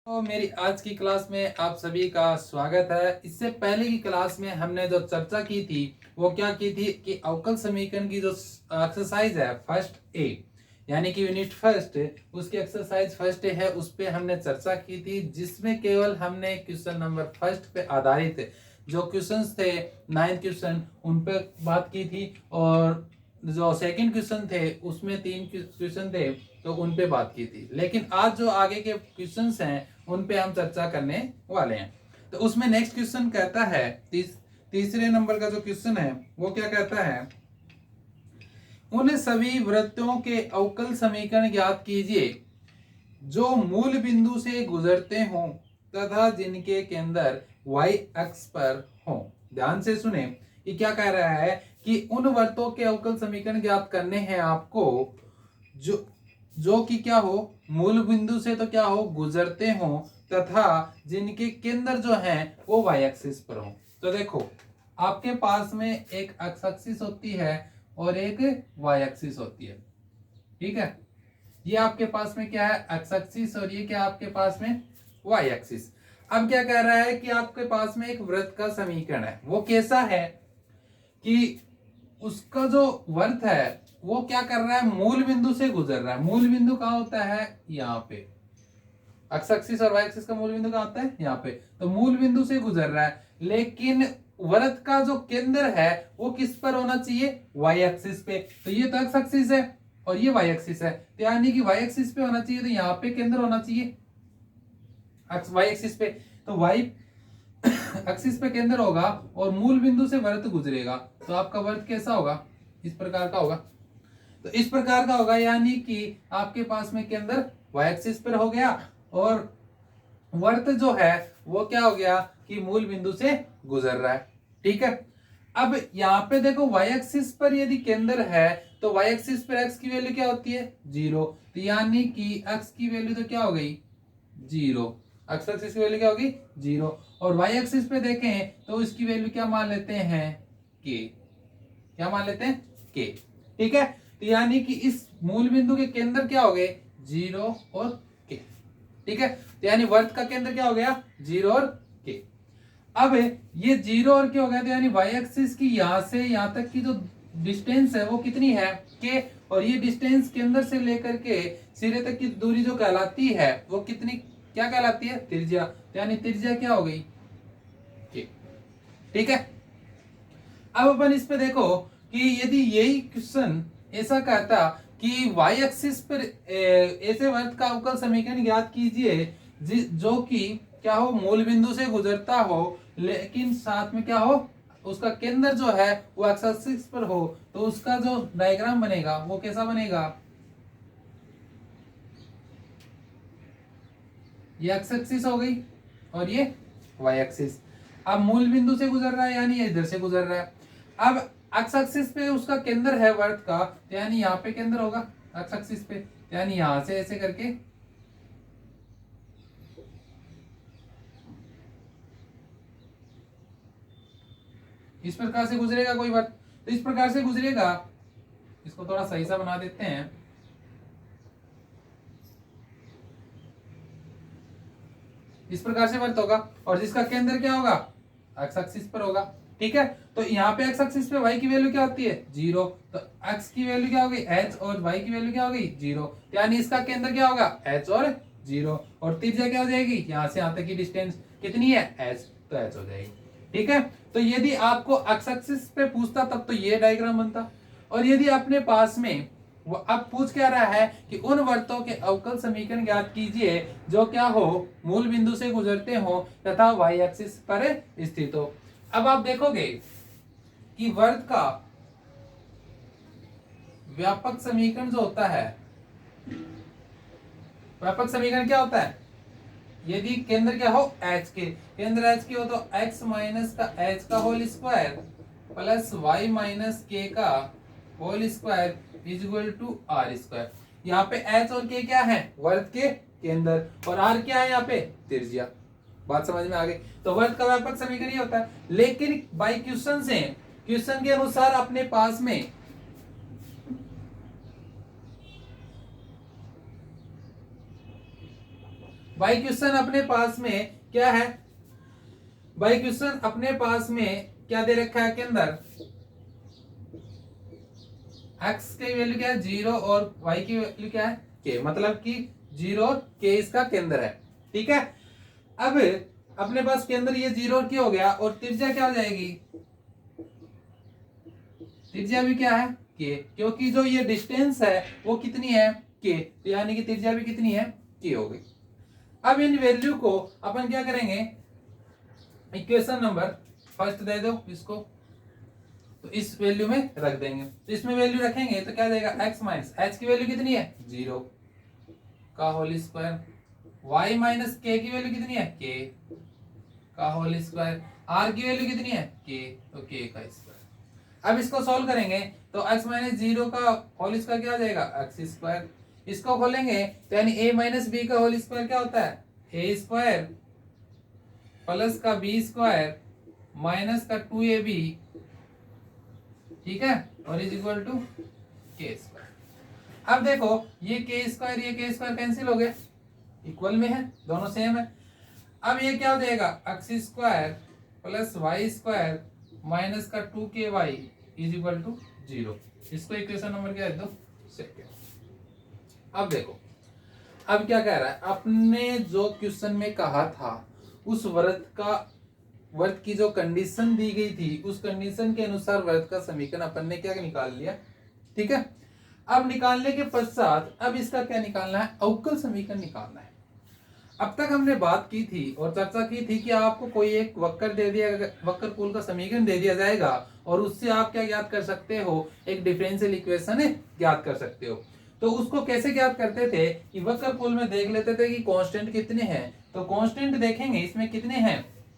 तो मेरी आज की क्लास में आप सभी का स्वागत है। इससे पहले की क्लास में हमने जो चर्चा की थी वो क्या की थी कि अवकल समीकरण की जो एक्सरसाइज है फर्स्ट ए यानी कि यूनिट फर्स्ट उसकी एक्सरसाइज फर्स्ट ए है, उस पे हमने चर्चा की थी, जिसमें केवल हमने क्वेश्चन नंबर फर्स्ट पे आधारित जो क्वेश्चंस थे 9 क्वेश्चन उन पे बात की थी, और जो सेकंड क्वेश्चन थे उसमें 3 क्वेश्चन थे तो उन पे बात की थी। लेकिन आज जो आगे के क्वेश्चंस हैं उन पे हम चर्चा करने वाले हैं। तो उसमें नेक्स्ट क्वेश्चन कहता है तीसरे नंबर का जो क्वेश्चन है वो क्या कहता है, उन सभी वृत्तों के अवकल समीकरण ज्ञात कीजिए जो मूल बिंदु से गुजरते हों तथा जिनके केंद्र y अक्ष पर हो। ध्यान से सुने, ये क्या कह रहा है कि उन वृत्तों के अवकल समीकरण ज्ञात करने हैं आपको जो जो कि क्या हो, मूल बिंदु से तो क्या हो, गुजरते हो, तथा जिनके केंद्र जो हैं वो y एक्सिस पर हो। तो देखो, आपके पास में एक x एक्सिस होती है और एक y एक्सिस होती है, ठीक है। ये आपके पास में क्या है, x एक्सिस, और ये क्या आपके पास में y एक्सिस। अब क्या कह रहा है कि आपके पास में एक वृत्त का समीकरण है, वो कैसा है कि उसका जो वर्त है वो क्या कर रहा है, मूल बिंदु से गुजर रहा है। मूल बिंदु कहाँ होता है, यहाँ पे। एक्स एक्सिस और वाई एक्सिस का मूल बिंदु कहाँ होता है, यहाँ पे। तो मूल बिंदु से गुजर रहा है, लेकिन वर्त का जो केंद्र है वो किस पर होना चाहिए, वाई एक्सिस पे। तो ये तो एक्स एक्सिस है और ये वाई एक्सिस है, तो यानी कि वाई एक्सिस पे होना चाहिए, तो यहाँ पे केंद्र होना चाहिए वाई एक्सिस पे। तो वाई एक्सिस पे केंद्र होगा और मूल बिंदु से वर्त गुजरेगा, तो आपका वर्त कैसा होगा, इस प्रकार का होगा। तो इस प्रकार का होगा, यानी कि आपके पास में केंद्र y एक्सिस पर हो गया और वर्त जो है वो क्या हो गया कि मूल बिंदु से गुजर रहा है, ठीक है। अब यहाँ पे देखो y एक्सिस पर यदि केंद्र है तो y एक्सिस पर x की वैल्यू क्या होती है, 0। तो यानी कि x की वैल्यू तो क्या हो गई, 0। x एक्सिस की वैल्यू क्या होगी, 0। और y एक्सिस पे देखें तो इसकी वैल्यू क्या मान लेते हैं, k। क्या मान लेते हैं, k, ठीक है। तो यानी कि इस मूल बिंदु के केंद्र क्या हो गए, 0 और k, ठीक है। तो यानी वर्त का केंद्र क्या हो गया, 0 और k। अब ये 0 और k हो गया, तो यानी y एक्सिस की यहां से यहां तक की जो डिस्टेंस है वो कितनी है, k। और ये डिस्टेंस केंद्र से लेकर के सिरे तक की दूरी जो कहलाती है वो कितनी, क्या कहलाती है, त्रिज्या। तो यानी त्रिज्या क्या हो गई, k, ठीक है। अब अपन इस पे देखो कि यदि यही क्वेश्चन ऐसा कहता कि y एक्सिस पर ऐसे वर्त का अवकल समीकरण ज्ञात कीजिए जो कि क्या हो, मूल बिंदु से गुजरता हो, लेकिन साथ में क्या हो, उसका केंद्र जो है वो x एक्सिस पर हो, तो उसका जो डायग्राम बनेगा वो कैसा बनेगा, ये x एक्सिस हो गई और ये y एक्सिस। अब मूल बिंदु से गुजर रहा है यानी ये इधर से गुजर रहा है। अब x एक्सिस पे उसका केंद्र है वर्त का, तो यानी यहाँ पे केंद्र होगा x एक्सिस पे, यानी यहां से ऐसे करके इस प्रकार से गुजरेगा कोई वर्त। तो इस प्रकार से गुजरेगा, इसको थोड़ा सही सा बना देते हैं। इस प्रकार से वर्त होगा और जिसका केंद्र क्या होगा, एक्स एक्सिस पर होगा, ठीक है। तो यहाँ पे एक्स एक्सिस पे y की वैल्यू क्या होती है, 0। तो x की वैल्यू क्या होगी, h, और y की वैल्यू क्या होगी, 0। यानी इसका केंद्र क्या होगा, h और 0, और त्रिज्या क्या हो जाएगी, यहाँ से यहाँ तक की डिस्टेंस कितनी है, h, तो h हो जाएगी, ठीक है। तो यदि आपको एक्स एक्सिस पे पूछता तब तो ये डायग्राम बनता, और यदि अपने पास में वो अब पूछ क्या रहा है कि उन वर्तों के अवकल समीकरण ज्ञात कीजिए जो क्या हो, मूल बिंदु से गुजरते हो तथा y एक्सिस पर स्थित हो। अब आप देखोगे कि वर्त का व्यापक समीकरण जो होता है, व्यापक समीकरण क्या होता है, यदि केंद्र क्या हो, h के, केंद्र h के हो तो x माइनस का h का whole square plus y minus k का whole square is equal to r square. यहाँ पे h और k क्या है, वर्त के केंद्र, और r क्या है यहाँ पे, त्रिज्या। बात समझ में आ गई। तो वर्त का व्यापक समीकरण ये होता है, लेकिन बाई क्वेश्चन से, क्वेश्चन के अनुसार अपने पास में भाई क्वेश्चन अपने पास में क्या है, भाई क्वेश्चन अपने पास में क्या दे रखा है के अंदर, x की वैल्यू क्या है 0 और y की वैल्यू क्या है k, मतलब कि 0 और k इसका केंद्र है। ठीक है, अब अपने पास केंद्र ये 0 और k हो गया, और त्रिज्या क्या हो जाएगी, त्रिज्या भी क्या है k, क्योंकि जो ये डिस्टेंस है वो कितनी है k, तो यानी कि त्रिज्या भी कितनी है k हो गई। अब इन वैल्यू को अपन क्या करेंगे, इक्वेशन नंबर फर्स्ट दे दो इसको, तो इस वैल्यू में रख देंगे, तो इसमें वैल्यू रखेंगे तो क्या देगा x माइनस h की वैल्यू कितनी है 0 का whole square, y minus k की वैल्यू कितनी है k का होल स्क्वायर, r की वैल्यू कितनी है k, तो k का स्क्वायर। अब इसको सॉल्व करेंगे तो x माइनस 0 का होल स्क्वायर क्या हो जाएगा x स्क्वायर, इसको खोलेंगे तो यानी a माइनस b का होल स्क्वायर क्या होता है a स्क्वायर प्लस का b स्क्वायर माइनस का 2ab, ठीक है, और इज इक्वल टू के स्क्वायर। अब देखो ये के स्क्वायर कैंसिल हो गए, इक्वल में है, दोनों सेम है। अब ये क्या हो जाएगा x square plus y square minus का 2ky इज इक्वल टू 0। इसको इक्वेशन नंबर क्या है दो सेकेंड। अब देखो अब क्या कह रहा है, आपने जो क्वेश्चन में कहा था उस वर्त की जो कंडीशन दी गई थी उस कंडीशन के अनुसार वर्त का समीकरण अपन ने क्या निकाल लिया। ठीक है, अब निकालने के पश्चात अब इसका क्या निकालना है, अवकल समीकरण निकालना है। अब तक हमने बात की थी और चर्चा की थी कि आपको कोई एक वक्र दे दिया, वक्रकुल का समीकरण दे दिया जाएगा और उससे आप क्या ज्ञात कर सकते हो, एक डिफरेंशियल इक्वेशन ज्ञात कर सकते हो। तो उसको कैसे ज्ञात करते थे कि वक्रकुल में देख लेते थे कि कांस्टेंट कितने हैं, तो कांस्टेंट देखेंगे इसमें कितने हैं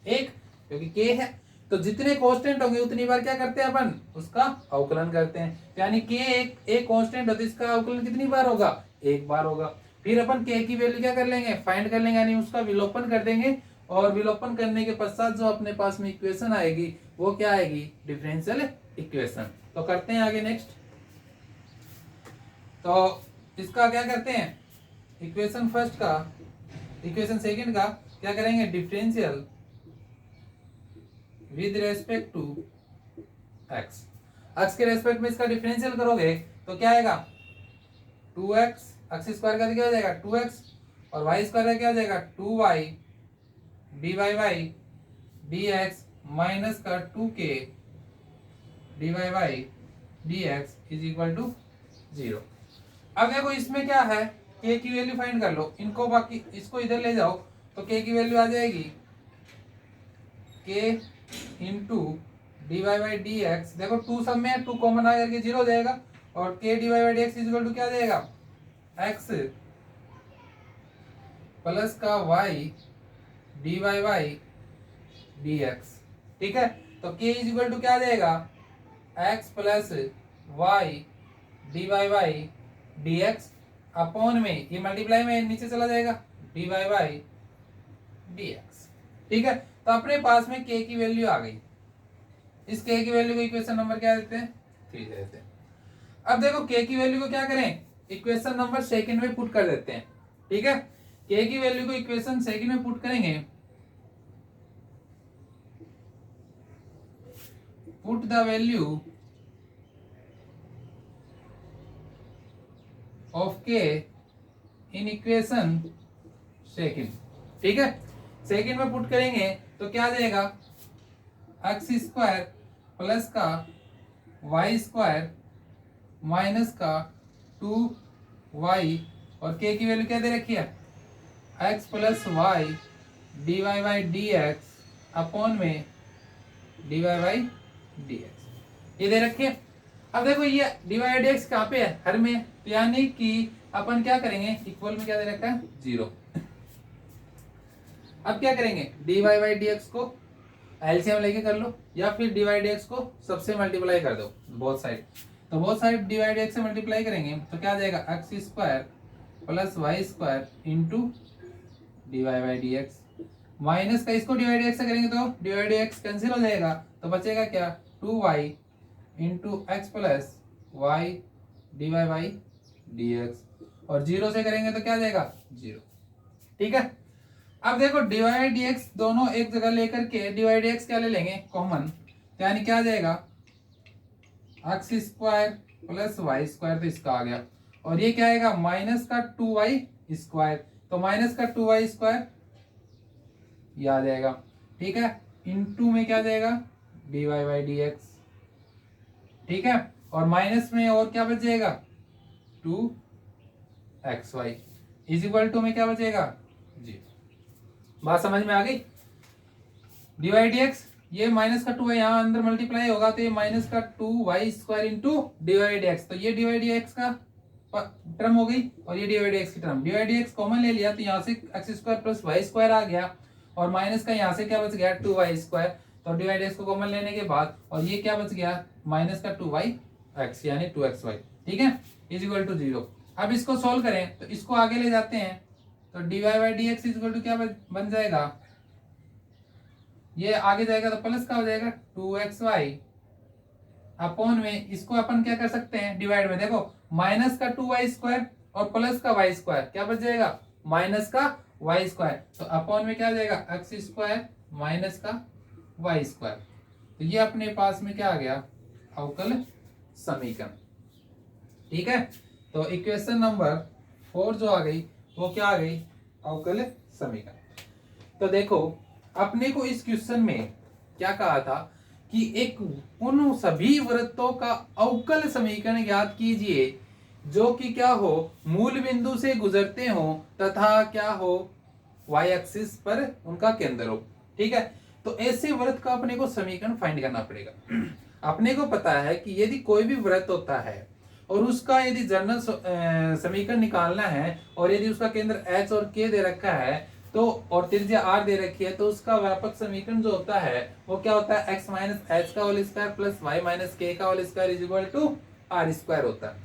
एक, क्योंकि k है, तो जितने कांस्टेंट होंगे उतनी बार क्या करते हैं अपन उसका अवकलन करते हैं, यानी k एक कांस्टेंट है तो इसका अवकलन कितनी बार होगा एक बार होगा। फिर अपन k की वैल्यू क्या कर लेंगे फाइंड कर लेंगे, यानी उसका विलोपन कर देंगे, और विलोपन करने के पश्चात जो अपने पास में इक्वेशन आएगी वो क्या आएगी डिफरेंशियल इक्वेशन। तो करते हैं आगे नेक्स्ट, तो इसका क्या करते हैं इक्वेशन फर्स्ट का, इक्वेशन सेकंड का क्या करेंगे differential with respect to x, x के रेस्पेक्ट में इसका डिफरेंशियल करोगे तो क्या आएगा 2x, x स्क्वायर का क्या हो जाएगा 2x, और y स्क्वायर का क्या हो जाएगा 2y dy by dx minus का 2k dy by dx is equal to 0। अब देखो इसमें क्या है k की वैल्यू फाइंड कर लो, इनको बाकी इसको इधर ले जाओ तो k की वैल्यू आ जाएगी k into d y by d x, देखो 2 सब में 2 कॉमन आ करके 0 हो जाएगा, और k d y by d x is equal to क्या आ जाएगा x प्लस का y d y by d x. ठीक है, तो k इज इक्वल टू क्या आ जाएगा x plus y d y by d x upon में ये मल्टीप्लाई में नीचे चला जाएगा d y by d x. ठीक है, तो अपने पास में k की वैल्यू आ गई, इस k की वैल्यू को इक्वेशन नंबर क्या देते हैं 3 देते हैं। अब देखो k की वैल्यू को क्या करें इक्वेशन नंबर सेकंड में पुट कर देते हैं। ठीक है, k की वैल्यू को इक्वेशन सेकंड में पुट करेंगे, put the value of k in equation second. ठीक है, सेकंड में पुट करेंगे तो क्या आ जाएगा एक्स स्क्वायर प्लस का वाई स्क्वायर माइनस का 2y, और k की वैल्यू क्या दे रखी है x plus y d y by d x upon में d y by d x ये दे रखी है। अब देखो ये डी वाई डी एक्स कहाँ पे है हर में, तो यानी कि अपन क्या करेंगे इक्वल में क्या दे रखा है 0। अब क्या करेंगे d y by d x को एलसीएम लेके कर लो, या फिर डी वाई डी एक्स को सबसे मल्टीप्लाई कर दो बोथ साइड, तो both side d y d x से मल्टीप्लाई करेंगे तो क्या आ जाएगा x square plus y square into d y by d x, minus का इसको डी वाई डी एक्स से करेंगे तो d y d x cancel हो जाएगा, तो बचेगा क्या 2y into x plus y d y by d x, और 0 से करेंगे तो क्या आ जाएगा 0। ठीक है, अब देखो dy dx दोनों एक जगह लेकर के dy dx क्या ले लेंगे कॉमन, यानी क्या आ जाएगा x square plus y square, तो इसका आ गया। और ये क्या आएगा माइनस का 2y स्क्वायर, तो माइनस का 2y स्क्वायर ये आ जाएगा, ठीक है। इनटू में क्या आ जाएगा dy बाई dx, ठीक है। और माइनस में और क्या बच जाएगा 2xy इज इक्वल टू में क्या बचेगा जी। बात समझ में आ गई। dy dx ये माइनस का 2 है, यहाँ अंदर मल्टीप्लाई होगा तो ये माइनस का 2y square into dy dx, तो ये dy dx का टर्म हो गई और ये dy dx की टर्म। dy dx कॉमन ले लिया तो यहाँ से x square plus y square आ गया और माइनस का यहाँ से क्या बच गया 2y स्क्वायर, तो dy dx को कॉमन लेने के बाद और ये क्या बच गया माइनस का 2yx यानी 2xy, ठीक है, इज इक्वल टू 0। अब इसको सोल्व करें तो इसको आगे ले जाते हैं, तो dy by dx is equal to क्या बन जाएगा, ये आगे जाएगा तो प्लस का हो जाएगा 2xy अपॉन में इसको अपन क्या कर सकते हैं डिवाइड में, देखो माइनस का 2y स्क्वायर और प्लस का y स्क्वायर क्या बच जाएगा माइनस का y स्क्वायर, तो अपॉन में क्या हो जाएगा एक्स स्क्वायर माइनस का y स्क्वायर, तो ये अपने पास में क्या आ गया अवकल समीकरण, ठीक है। तो इक्वेशन नंबर 4 जो आ गई वो क्या आ गई अवकल समीकरण। तो देखो अपने को इस क्वेश्चन में क्या कहा था कि एक उन सभी वृत्तों का अवकल समीकरण ज्ञात कीजिए जो कि क्या हो मूल बिंदु से गुजरते हो तथा क्या हो y एक्सिस पर उनका केंद्र हो, ठीक है। तो ऐसे वृत्त का अपने को समीकरण फाइंड करना पड़ेगा। अपने को पता है कि यदि कोई भी वृत्त होता है और उसका यदि जनरल समीकरण निकालना है और यदि उसका केंद्र h और k दे रखा है तो और त्रिज्या r दे रखी है, तो उसका व्यापक समीकरण जो होता है वो क्या होता है x माइनस एच का whole square plus y minus k का whole square is equal to r square होता है।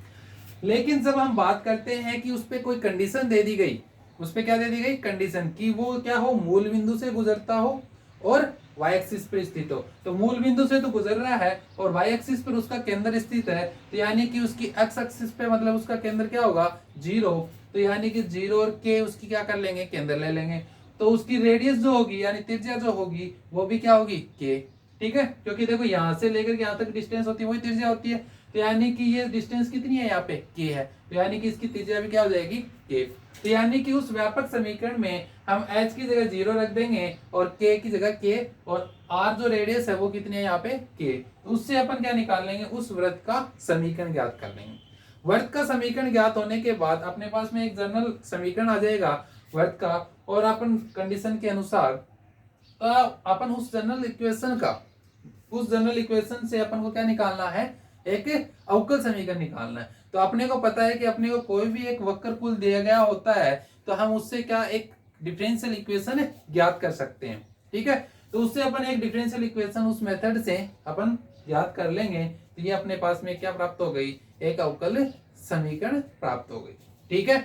लेकिन जब हम बात करते हैं कि उस पर कोई कंडीशन दे दी गई, उस पर क्या दे दी गई कंडीशन कि वो क्या हो मूल बिंदु से गुजरता हो और y एक्सिस पर स्थित हो, तो मूल बिंदु से तो गुजर रहा है और y एक्सिस पर उसका केंद्र स्थित है, तो यानी कि उसकी x एक्सिस पे मतलब उसका केंद्र क्या होगा 0, तो यानी कि 0 और k उसकी क्या कर लेंगे केंद्र ले लेंगे, तो उसकी रेडियस जो होगी यानी त्रिज्या जो होगी वो भी क्या होगी k, ठीक है। क्योंकि देखो यहाँ से लेकर के यहाँ तक डिस्टेंस होती है वही त्रिज्या होती है, तो यानी कि ये डिस्टेंस कितनी है यहाँ पे k है, तो यानी कि इसकी त्रिज्या भी क्या हो जाएगी k। तो यानी कि उस व्यापक समीकरण में हम h की जगह 0 रख देंगे और k की जगह k और r जो रेडियस है वो कितनी है यहाँ पे k, तो उससे अपन क्या निकाल लेंगे उस वृत्त का समीकरण ज्ञात कर लेंगे। वृत्त का समीकरण ज्ञात होने के बाद अपने पास में एक जनरल समीकरण आ जाएगा वृत्त का, और अपन कंडीशन के अनुसार अपन उस जनरल इक्वेशन से अपन को क्या निकालना है एक अवकल समीकरण निकालना है। तो अपने को पता है कि अपने को कोई भी एक वक्रकुल दिया गया होता है तो हम उससे क्या एक डिफरेंशियल इक्वेशन ज्ञात कर सकते हैं, ठीक है। तो उससे अपन एक डिफरेंशियल इक्वेशन उस मेथड से अपन ज्ञात कर लेंगे, तो ये अपने पास में क्या प्राप्त हो गई एक अवकल समीकरण प्राप्त हो गई, ठीक है।